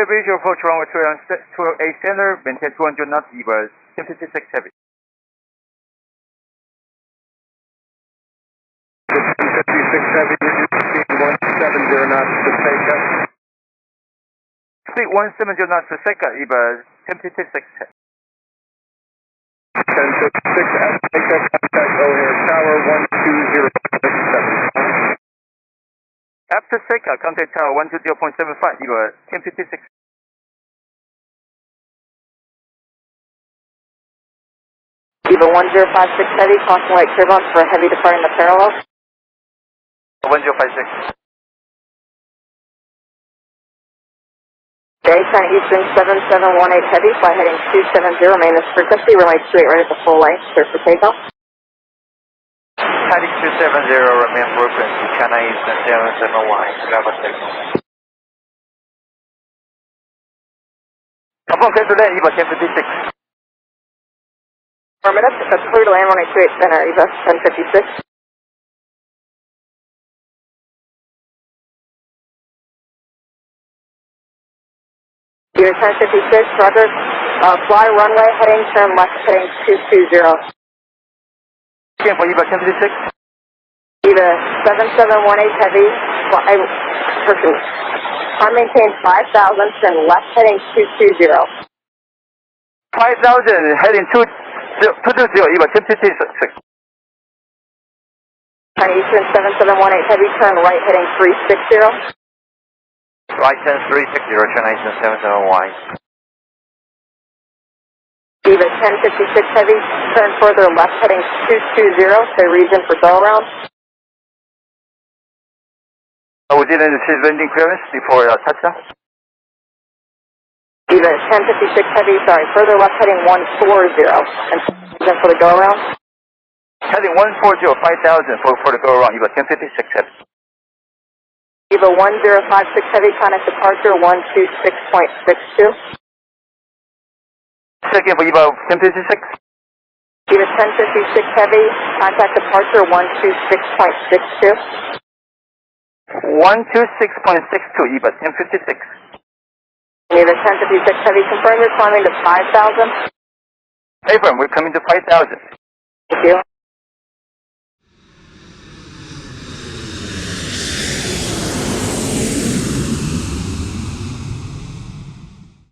Visual approach runway 208 center, maintain 200 knots, EVA 1056 heavy. 1056 heavy, speed 170 knots per second. Speed 170 knots per second, EVA 1056 heavy. 1056, contact O'Hare Tower 120.7. After SECA, contact tower 120.75, EVA 1056. EVA 1056 heavy, caution light turbulence for heavy departing the parallel. 1056. Okay, China Eastern 7718 heavy, fly heading 270, remain this frequency, runway 28 right at the full length, clear for takeoff. Heading 270, remain frequency, China Eastern 771, grab a signal. Upon clear to land, EVA 1056. Affirmative, that's clear to land 128 center, EVA 1056. EVA 1056, roger. Fly runway, heading turn left, heading 220. Again for EVA 1056. EVA 7718 heavy, fly, maintain 5,000, turn left, heading 220. 5,000, heading 220, EVA 1056. China Eastern 7718 heavy, turn right, heading 360. Right turn 360, China Eastern 771. EVA 1056 heavy, turn further left, heading 220, say region for go around. We didn't receive landing clearance before touchdown. EVA 1056 heavy, sorry, further left, heading 140, and region for the go around. Heading 140, 5,000 for the go around, EVA 1056 heavy. EVA 1056 heavy, contact departure 126.62. Second for EVA 1056. EVA 1056 heavy, contact departure 126.62. 126.62, EVA 1056. EVA 1056 heavy, confirm you're climbing to 5,000. Affirm, we're coming to 5,000. Thank you.